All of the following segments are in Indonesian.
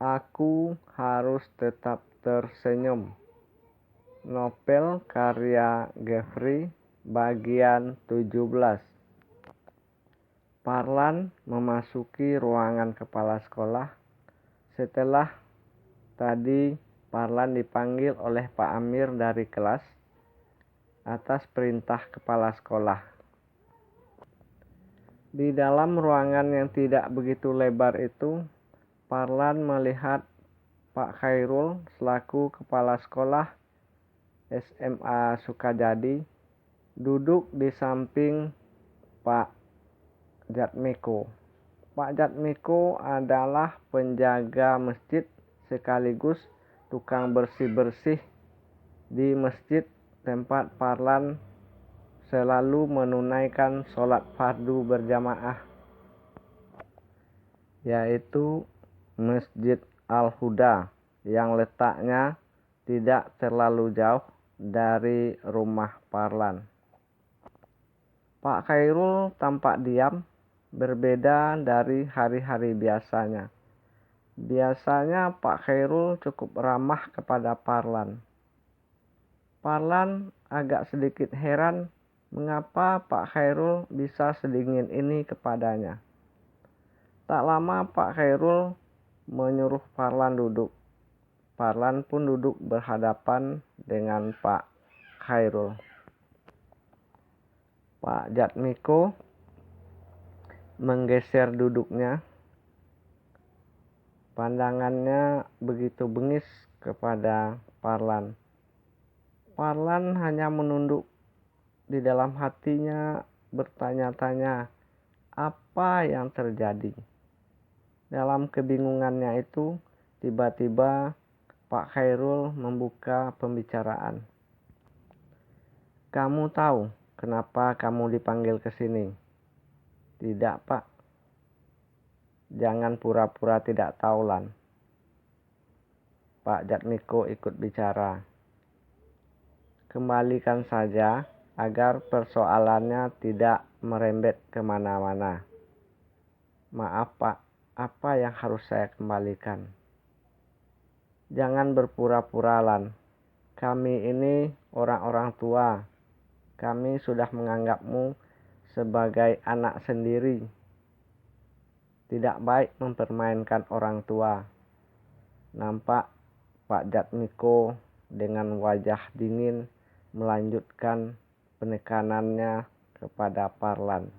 Aku harus tetap tersenyum. Novel karya Geoffrey bagian 17. Parlan memasuki ruangan kepala sekolah setelah tadi Parlan dipanggil oleh Pak Amir dari kelas atas perintah kepala sekolah. Di dalam ruangan yang tidak begitu lebar itu, Parlan melihat Pak Khairul selaku kepala sekolah SMA Sukajadi duduk di samping Pak Jatmiko. Pak Jatmiko adalah penjaga masjid sekaligus tukang bersih-bersih di masjid tempat Parlan selalu menunaikan sholat fardu berjamaah, yaitu Masjid Al-Huda yang letaknya tidak terlalu jauh dari rumah Parlan. Pak Khairul tampak diam, berbeda dari hari-hari biasanya. Biasanya Pak Khairul cukup ramah kepada Parlan. Parlan agak sedikit heran mengapa Pak Khairul bisa sedingin ini kepadanya. Tak lama Pak Khairul menyuruh Parlan duduk. Parlan pun duduk berhadapan dengan Pak Khairul. Pak Jatmiko menggeser duduknya. Pandangannya begitu bengis kepada Parlan. Parlan hanya menunduk. Di dalam hatinya bertanya-tanya apa yang terjadi. Dalam kebingungannya itu, tiba-tiba Pak Khairul membuka pembicaraan. Kamu tahu kenapa kamu dipanggil ke sini? Tidak, Pak. Jangan pura-pura tidak tahu, Lan. Pak Jatmiko ikut bicara. Kembalikan saja agar persoalannya tidak merembet kemana-mana. Maaf, Pak. Apa yang harus saya kembalikan? Jangan berpura-pura, Lan. Kami ini orang-orang tua. Kami sudah menganggapmu sebagai anak sendiri. Tidak baik mempermainkan orang tua. Nampak Pak Jatmiko dengan wajah dingin melanjutkan penekanannya kepada Parlan.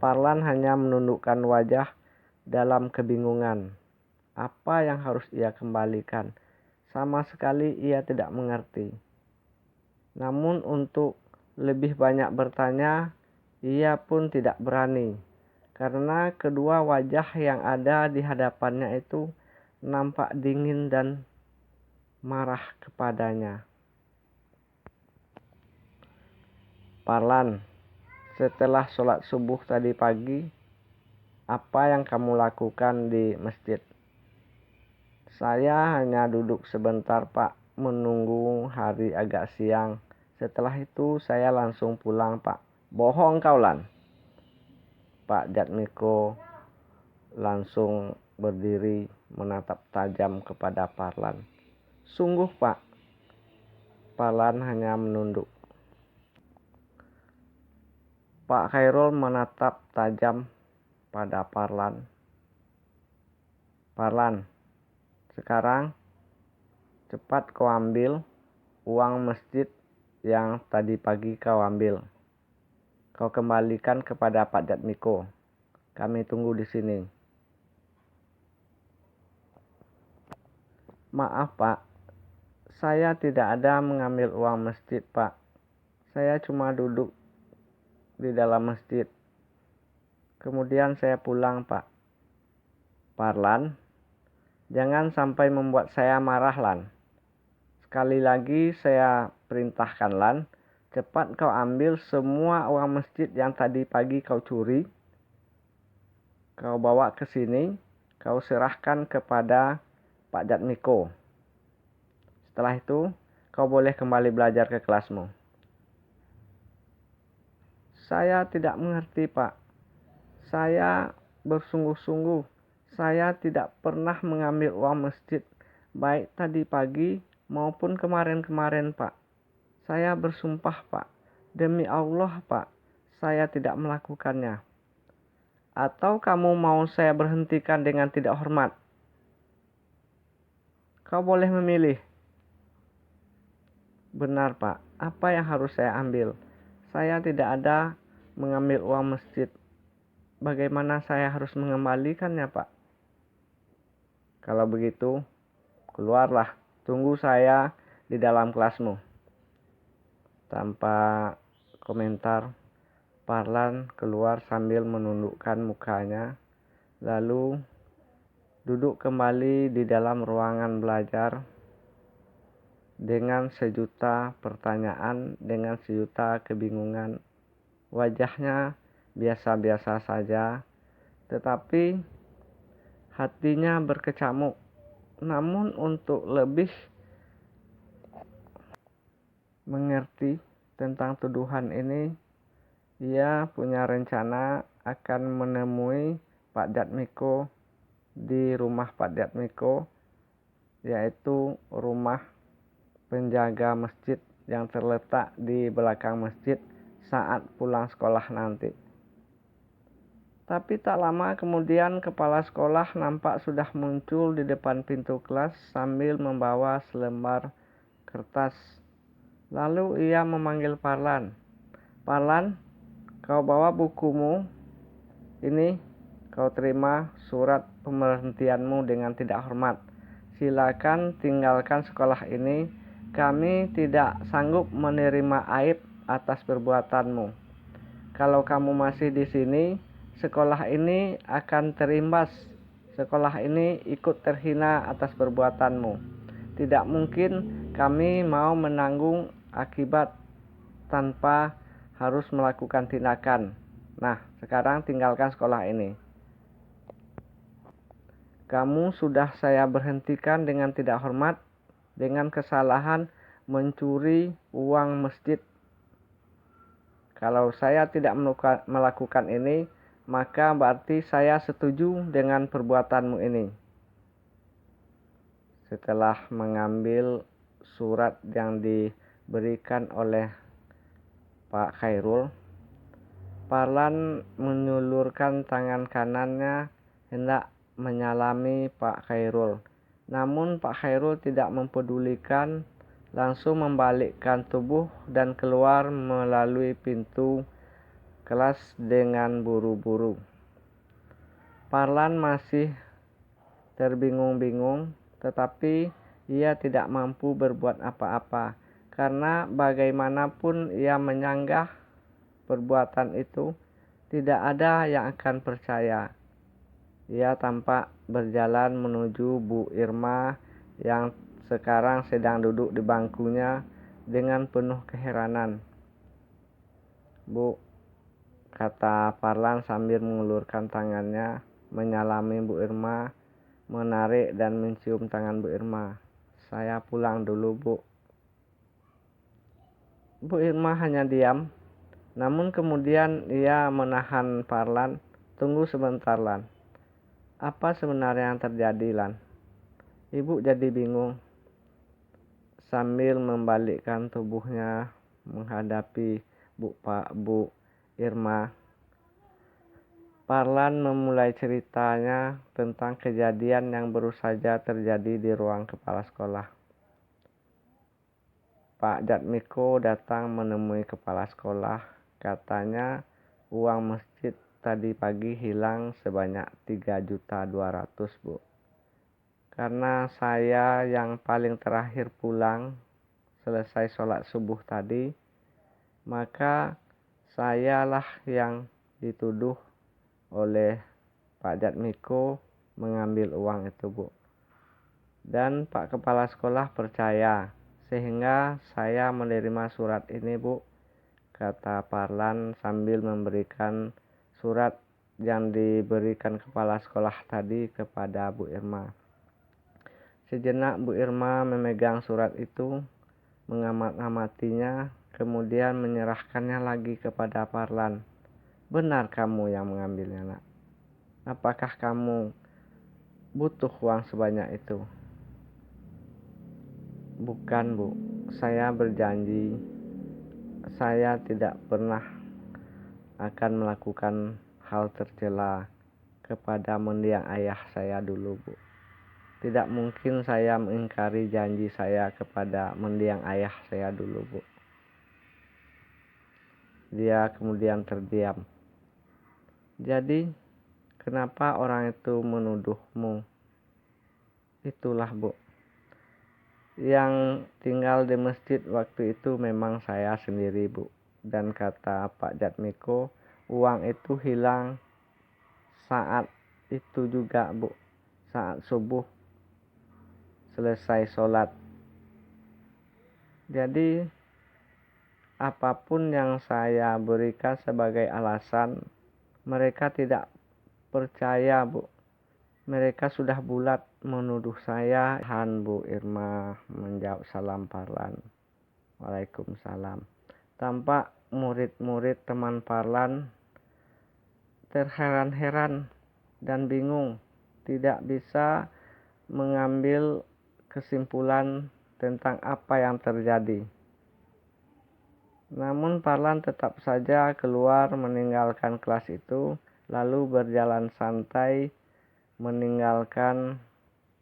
Parlan hanya menundukkan wajah dalam kebingungan. Apa yang harus ia kembalikan? Sama sekali ia tidak mengerti. Namun untuk lebih banyak bertanya, ia pun tidak berani. Karena kedua wajah yang ada di hadapannya itu nampak dingin dan marah kepadanya. Parlan, setelah sholat subuh tadi pagi, apa yang kamu lakukan di masjid? Saya hanya duduk sebentar, Pak, menunggu hari agak siang. Setelah itu saya langsung pulang, Pak. Bohong kau, Lan. Pak Jatmiko langsung berdiri menatap tajam kepada Parlan. Sungguh, Pak. Parlan hanya menunduk. Pak Khairul menatap tajam pada Parlan. Parlan, sekarang cepat kau ambil uang masjid yang tadi pagi kau ambil. Kau kembalikan kepada Pak Jatmiko. Kami tunggu di sini. Maaf, Pak. Saya tidak ada mengambil uang masjid, Pak. Saya cuma duduk di dalam masjid. Kemudian saya pulang, Pak. Parlan, jangan sampai membuat saya marah, Lan. Sekali lagi saya perintahkan, Lan. Cepat kau ambil semua uang masjid yang tadi pagi kau curi. Kau bawa ke sini. Kau serahkan kepada Pak Jatmiko. Setelah itu, kau boleh kembali belajar ke kelasmu. Saya tidak mengerti, Pak. Saya bersungguh-sungguh. Saya tidak pernah mengambil uang masjid, baik tadi pagi maupun kemarin-kemarin, Pak. Saya bersumpah, Pak. Demi Allah, Pak, saya tidak melakukannya. Atau kamu mau saya berhentikan dengan tidak hormat? Kau boleh memilih. Benar, Pak. Apa yang harus saya ambil? Saya tidak ada mengambil uang masjid. Bagaimana saya harus mengembalikannya, Pak? Kalau begitu, keluarlah. Tunggu saya di dalam kelasmu. Tanpa komentar, Parlan keluar sambil menundukkan mukanya, lalu duduk kembali di dalam ruangan belajar dengan sejuta pertanyaan, dengan sejuta kebingungan. Wajahnya biasa-biasa saja, tetapi hatinya berkecamuk. Namun untuk lebih mengerti tentang tuduhan ini, ia punya rencana akan menemui Pak Jatmiko di rumah Pak Jatmiko, yaitu rumah penjaga masjid yang terletak di belakang masjid saat pulang sekolah nanti. Tapi tak lama kemudian kepala sekolah nampak sudah muncul di depan pintu kelas sambil membawa selembar kertas. Lalu ia memanggil Parlan. Parlan, kau bawa bukumu. Ini kau terima surat pemberhentianmu dengan tidak hormat. Silakan tinggalkan sekolah ini. Kami tidak sanggup menerima aib atas perbuatanmu. Kalau kamu masih di sini, sekolah ini akan terimbas. Sekolah ini ikut terhina atas perbuatanmu. Tidak mungkin kami mau menanggung akibat tanpa harus melakukan tindakan. Nah, sekarang tinggalkan sekolah ini. Kamu sudah saya berhentikan dengan tidak hormat, dengan kesalahan mencuri uang masjid. Kalau saya tidak melakukan ini, maka berarti saya setuju dengan perbuatanmu ini. Setelah mengambil surat yang diberikan oleh Pak Khairul, Parlan menyulurkan tangan kanannya hendak menyalami Pak Khairul. Namun Pak Khairul tidak mempedulikan, langsung membalikkan tubuh dan keluar melalui pintu kelas dengan buru-buru. Parlan masih terbingung-bingung, tetapi ia tidak mampu berbuat apa-apa, karena bagaimanapun ia menyanggah perbuatan itu, tidak ada yang akan percaya. Ia tampak berjalan menuju Bu Irma yang sekarang sedang duduk di bangkunya dengan penuh keheranan. Bu, kata Parlan sambil mengulurkan tangannya, menyalami Bu Irma, menarik dan mencium tangan Bu Irma. Saya pulang dulu, Bu. Bu Irma hanya diam, namun kemudian ia menahan Parlan. Tunggu sebentar, Lan. Apa sebenarnya yang terjadi, Lan? Ibu jadi bingung. Sambil membalikkan tubuhnya menghadapi Bu Irma, Parlan memulai ceritanya tentang kejadian yang baru saja terjadi di ruang kepala sekolah. Pak Jatmiko datang menemui kepala sekolah. Katanya uang masjid tadi pagi hilang sebanyak 3.200.000, Bu. Karena saya yang paling terakhir pulang selesai sholat subuh tadi, maka sayalah yang dituduh oleh Pak Jatmiko mengambil uang itu, Bu. Dan Pak Kepala Sekolah percaya, sehingga saya menerima surat ini, Bu, kata Parlan sambil memberikan surat yang diberikan kepala sekolah tadi kepada Bu Irma. Sejenak Bu Irma memegang surat itu, mengamat-amatinya, kemudian menyerahkannya lagi kepada Parlan. Benar kamu yang mengambilnya, Nak. Apakah kamu butuh uang sebanyak itu. Bukan, Bu. Saya berjanji saya tidak pernah akan melakukan hal tercela kepada mendiang ayah saya dulu, Bu. Tidak mungkin saya mengingkari janji saya kepada mendiang ayah saya dulu, Bu. Dia kemudian terdiam. Jadi, kenapa orang itu menuduhmu? Itulah, Bu. Yang tinggal di masjid waktu itu memang saya sendiri, Bu. Dan kata Pak Jatmiko, uang itu hilang saat itu juga, Bu. Saat subuh selesai sholat. Jadi apapun yang saya berikan sebagai alasan, mereka tidak percaya, Bu. Mereka sudah bulat menuduh saya. Han Bu Irma menjawab salam Parlan. Waalaikumsalam. Tampak murid-murid teman Parlan terheran-heran dan bingung, tidak bisa mengambil kesimpulan tentang apa yang terjadi. Namun Parlan tetap saja keluar meninggalkan kelas itu, lalu berjalan santai meninggalkan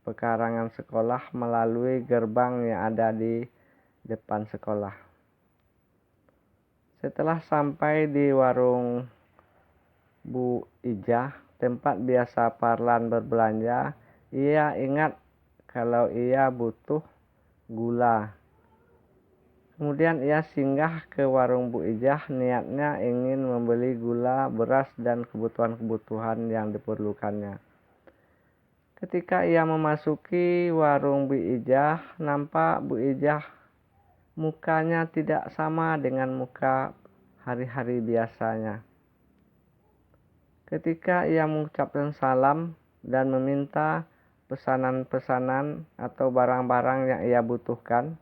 pekarangan sekolah melalui gerbang yang ada di depan sekolah. Setelah sampai di warung Bu Ijah, tempat biasa Parlan berbelanja, ia ingat kalau ia butuh gula. Kemudian ia singgah ke warung Bu Ijah, niatnya ingin membeli gula, beras, dan kebutuhan-kebutuhan yang diperlukannya. Ketika ia memasuki warung Bu Ijah, nampak Bu Ijah mukanya tidak sama dengan muka hari-hari biasanya. Ketika ia mengucapkan salam dan meminta pesanan-pesanan atau barang-barang yang ia butuhkan,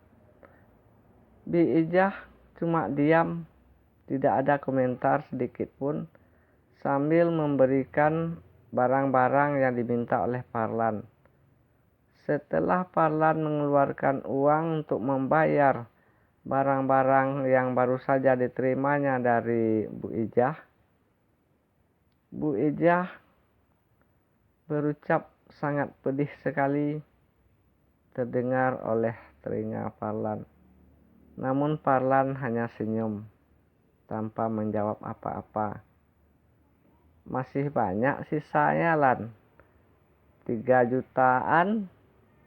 Bu Ijah cuma diam, tidak ada komentar sedikit pun, sambil memberikan barang-barang yang diminta oleh Parlan. Setelah Parlan mengeluarkan uang untuk membayar barang-barang yang baru saja diterimanya dari Bu Ijah, Bu Ijah berucap sangat pedih sekali terdengar oleh telinga Parlan. Namun Parlan hanya senyum tanpa menjawab apa-apa. Masih banyak sisanya, Lan. 3 jutaan.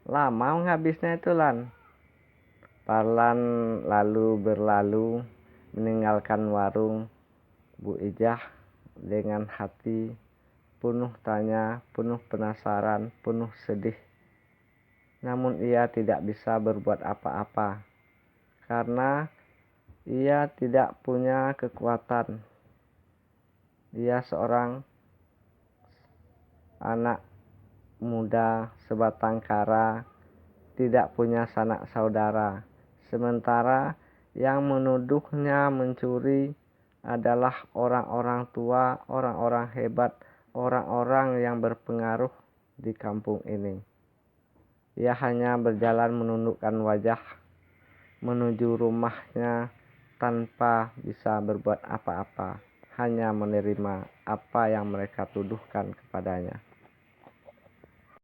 Lama menghabisnya itu, Lan. Parlan lalu berlalu meninggalkan warung Bu Ijah dengan hati penuh tanya, penuh penasaran, penuh sedih. Namun ia tidak bisa berbuat apa-apa karena ia tidak punya kekuatan. Dia seorang anak muda sebatang kara, tidak punya sanak saudara. Sementara yang menuduhnya mencuri adalah orang-orang tua, orang-orang hebat, orang-orang yang berpengaruh di kampung ini. Ia hanya berjalan menundukkan wajah menuju rumahnya tanpa bisa berbuat apa-apa, hanya menerima apa yang mereka tuduhkan kepadanya.